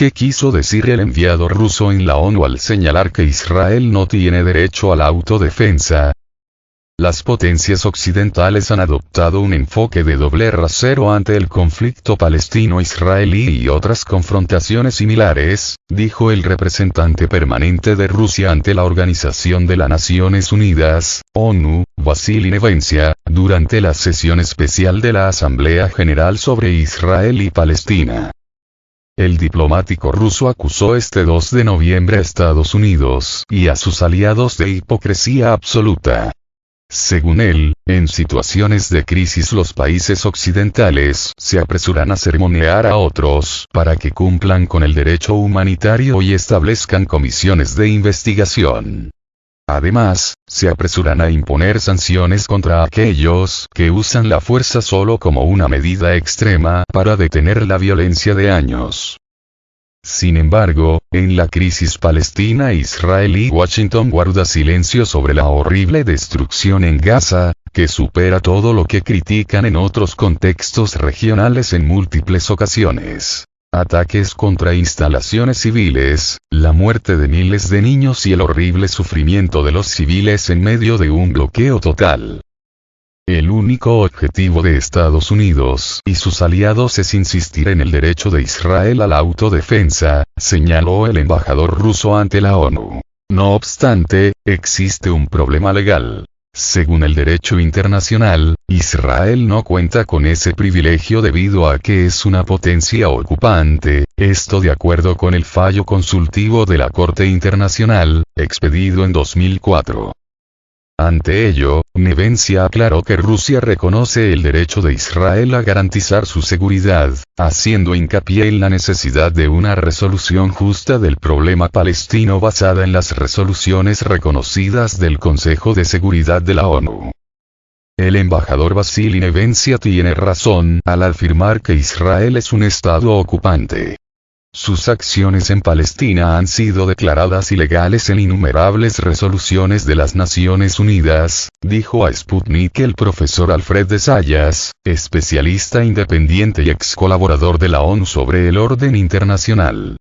¿Qué quiso decir el enviado ruso en la ONU al señalar que Israel no tiene derecho a la autodefensa? Las potencias occidentales han adoptado un enfoque de doble rasero ante el conflicto palestino-israelí y otras confrontaciones similares, dijo el representante permanente de Rusia ante la Organización de las Naciones Unidas, ONU, Vasily Nevencia, durante la sesión especial de la Asamblea General sobre Israel y Palestina. El diplomático ruso acusó este 2 de noviembre a Estados Unidos y a sus aliados de hipocresía absoluta. Según él, en situaciones de crisis los países occidentales se apresuran a sermonear a otros para que cumplan con el derecho humanitario y establezcan comisiones de investigación. Además, se apresuran a imponer sanciones contra aquellos que usan la fuerza solo como una medida extrema para detener la violencia de años. Sin embargo, en la crisis palestina-israelí Washington guarda silencio sobre la horrible destrucción en Gaza, que supera todo lo que critican en otros contextos regionales en múltiples ocasiones. Ataques contra instalaciones civiles, la muerte de miles de niños y el horrible sufrimiento de los civiles en medio de un bloqueo total. El único objetivo de Estados Unidos y sus aliados es insistir en el derecho de Israel a la autodefensa, señaló el embajador ruso ante la ONU. No obstante, existe un problema legal. Según el derecho internacional, Israel no cuenta con ese privilegio debido a que es una potencia ocupante, esto de acuerdo con el fallo consultivo de la Corte Internacional, expedido en 2004. Ante ello, Nevencia aclaró que Rusia reconoce el derecho de Israel a garantizar su seguridad, haciendo hincapié en la necesidad de una resolución justa del problema palestino basada en las resoluciones reconocidas del Consejo de Seguridad de la ONU. El embajador Vasily Nevencia tiene razón al afirmar que Israel es un estado ocupante. Sus acciones en Palestina han sido declaradas ilegales en innumerables resoluciones de las Naciones Unidas, dijo a Sputnik el profesor Alfred de Zayas, especialista independiente y ex colaborador de la ONU sobre el orden internacional.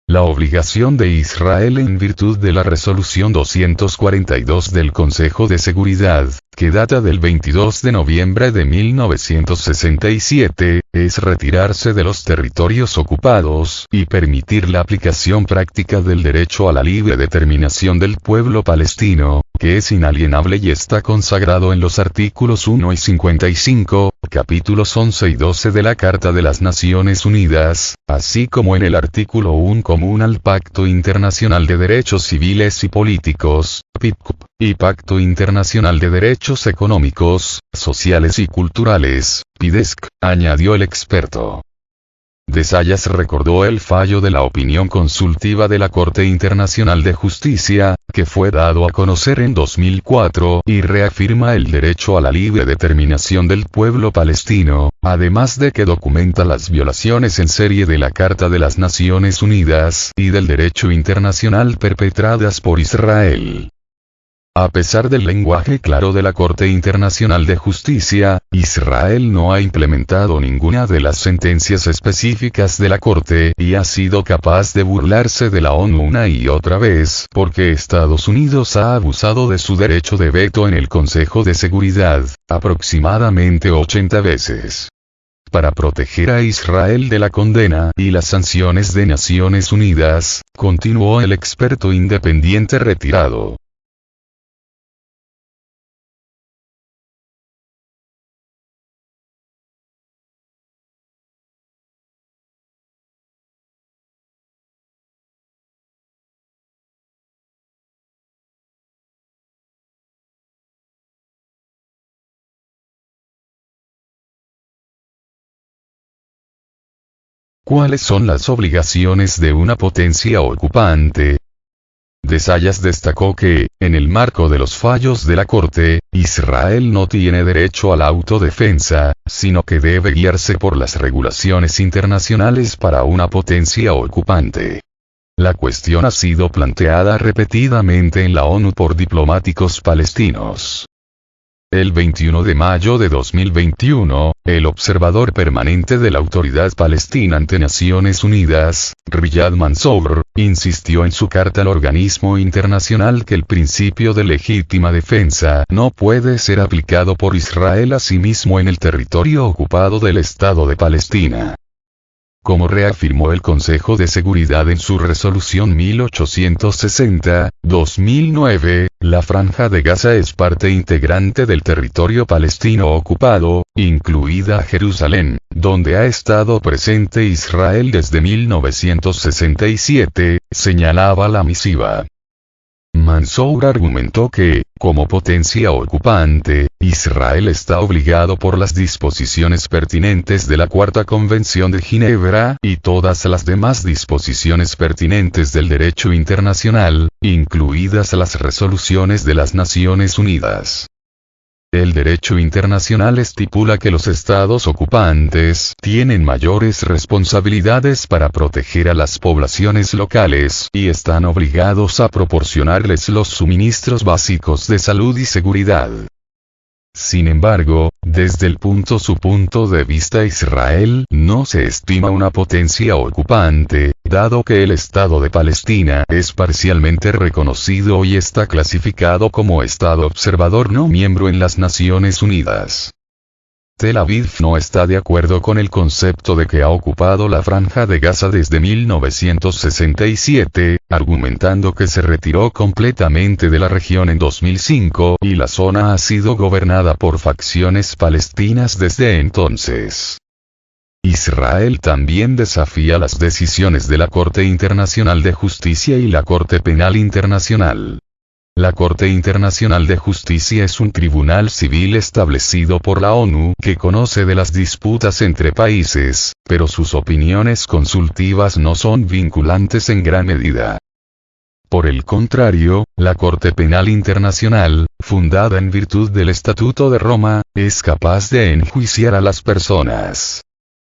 La obligación de Israel en virtud de la resolución 242 del Consejo de Seguridad, que data del 22 de noviembre de 1967, es retirarse de los territorios ocupados y permitir la aplicación práctica del derecho a la libre determinación del pueblo palestino, que es inalienable y está consagrado en los artículos 1 y 55, capítulos 11 y 12 de la Carta de las Naciones Unidas, así como en el artículo 1 común al Pacto Internacional de Derechos Civiles y Políticos, PIPCUP, y Pacto Internacional de Derechos Económicos, Sociales y Culturales, PIDESC, añadió el experto. De Zayas recordó el fallo de la opinión consultiva de la Corte Internacional de Justicia, que fue dado a conocer en 2004, y reafirma el derecho a la libre determinación del pueblo palestino, además de que documenta las violaciones en serie de la Carta de las Naciones Unidas y del derecho internacional perpetradas por Israel. A pesar del lenguaje claro de la Corte Internacional de Justicia, Israel no ha implementado ninguna de las sentencias específicas de la Corte y ha sido capaz de burlarse de la ONU una y otra vez porque Estados Unidos ha abusado de su derecho de veto en el Consejo de Seguridad, aproximadamente 80 veces. Para proteger a Israel de la condena y las sanciones de Naciones Unidas, continuó el experto independiente retirado. ¿Cuáles son las obligaciones de una potencia ocupante? De Zayas destacó que, en el marco de los fallos de la Corte, Israel no tiene derecho a la autodefensa, sino que debe guiarse por las regulaciones internacionales para una potencia ocupante. La cuestión ha sido planteada repetidamente en la ONU por diplomáticos palestinos. El 21 de mayo de 2021, el observador permanente de la Autoridad Palestina ante Naciones Unidas, Riyad Mansour, insistió en su carta al organismo internacional que el principio de legítima defensa no puede ser aplicado por Israel a sí mismo en el territorio ocupado del Estado de Palestina. Como reafirmó el Consejo de Seguridad en su resolución 1860-2009, la Franja de Gaza es parte integrante del territorio palestino ocupado, incluida Jerusalén, donde ha estado presente Israel desde 1967, señalaba la misiva. Mansour argumentó que, como potencia ocupante, Israel está obligado por las disposiciones pertinentes de la Cuarta Convención de Ginebra y todas las demás disposiciones pertinentes del derecho internacional, incluidas las resoluciones de las Naciones Unidas. El derecho internacional estipula que los estados ocupantes tienen mayores responsabilidades para proteger a las poblaciones locales y están obligados a proporcionarles los suministros básicos de salud y seguridad. Sin embargo, desde su punto de vista Israel no se estima una potencia ocupante, dado que el Estado de Palestina es parcialmente reconocido y está clasificado como Estado observador no miembro en las Naciones Unidas. Tel Aviv no está de acuerdo con el concepto de que ha ocupado la Franja de Gaza desde 1967, argumentando que se retiró completamente de la región en 2005 y la zona ha sido gobernada por facciones palestinas desde entonces. Israel también desafía las decisiones de la Corte Internacional de Justicia y la Corte Penal Internacional. La Corte Internacional de Justicia es un tribunal civil establecido por la ONU que conoce de las disputas entre países, pero sus opiniones consultivas no son vinculantes en gran medida. Por el contrario, la Corte Penal Internacional, fundada en virtud del Estatuto de Roma, es capaz de enjuiciar a las personas.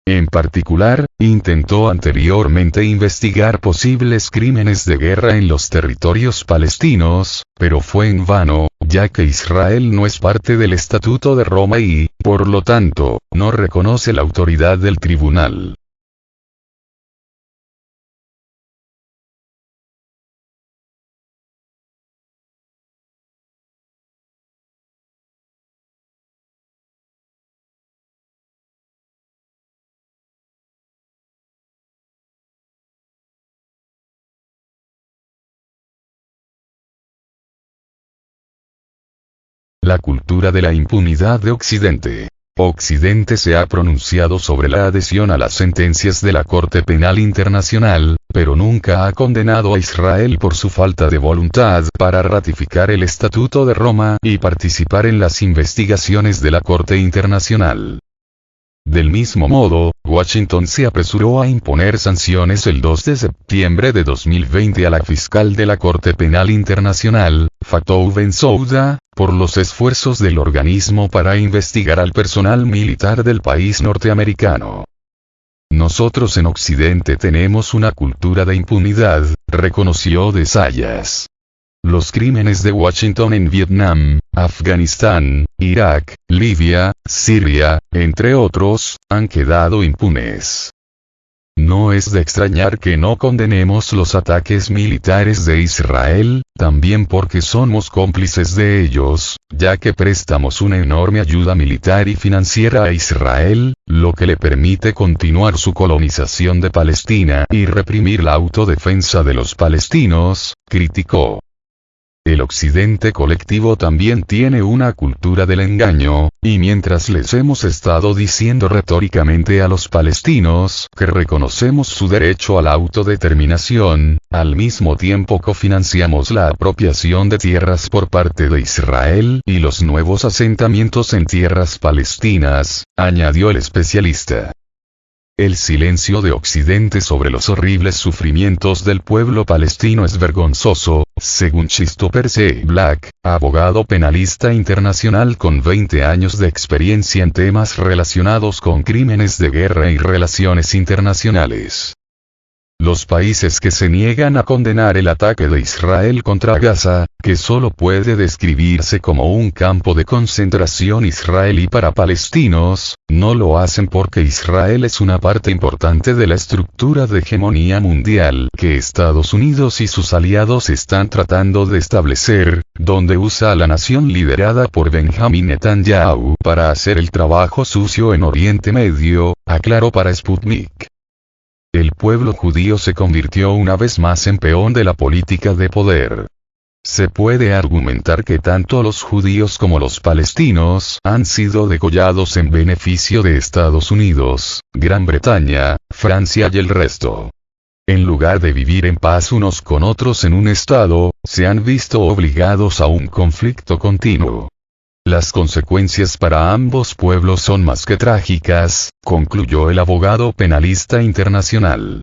En particular, intentó anteriormente investigar posibles crímenes de guerra en los territorios palestinos, pero fue en vano, ya que Israel no es parte del Estatuto de Roma y, por lo tanto, no reconoce la autoridad del tribunal. La cultura de la impunidad de Occidente. Occidente se ha pronunciado sobre la adhesión a las sentencias de la Corte Penal Internacional, pero nunca ha condenado a Israel por su falta de voluntad para ratificar el Estatuto de Roma y participar en las investigaciones de la Corte Internacional. Del mismo modo, Washington se apresuró a imponer sanciones el 2 de septiembre de 2020 a la fiscal de la Corte Penal Internacional, Fatou Bensouda, por los esfuerzos del organismo para investigar al personal militar del país norteamericano. Nosotros en Occidente tenemos una cultura de impunidad, reconoció de Zayas. Los crímenes de Washington en Vietnam, Afganistán, Irak, Libia, Siria, entre otros, han quedado impunes. No es de extrañar que no condenemos los ataques militares de Israel, también porque somos cómplices de ellos, ya que prestamos una enorme ayuda militar y financiera a Israel, lo que le permite continuar su colonización de Palestina y reprimir la autodefensa de los palestinos, criticó. El Occidente colectivo también tiene una cultura del engaño, y mientras les hemos estado diciendo retóricamente a los palestinos que reconocemos su derecho a la autodeterminación, al mismo tiempo cofinanciamos la apropiación de tierras por parte de Israel y los nuevos asentamientos en tierras palestinas, añadió el especialista. El silencio de Occidente sobre los horribles sufrimientos del pueblo palestino es vergonzoso, según Christopher C. Black, abogado penalista internacional con 20 años de experiencia en temas relacionados con crímenes de guerra y relaciones internacionales. Los países que se niegan a condenar el ataque de Israel contra Gaza, que solo puede describirse como un campo de concentración israelí para palestinos, no lo hacen porque Israel es una parte importante de la estructura de hegemonía mundial que Estados Unidos y sus aliados están tratando de establecer, donde usa a la nación liderada por Benjamin Netanyahu para hacer el trabajo sucio en Oriente Medio, aclaró para Sputnik. El pueblo judío se convirtió una vez más en peón de la política de poder. Se puede argumentar que tanto los judíos como los palestinos han sido degollados en beneficio de Estados Unidos, Gran Bretaña, Francia y el resto. En lugar de vivir en paz unos con otros en un estado, se han visto obligados a un conflicto continuo. Las consecuencias para ambos pueblos son más que trágicas, concluyó el abogado penalista internacional.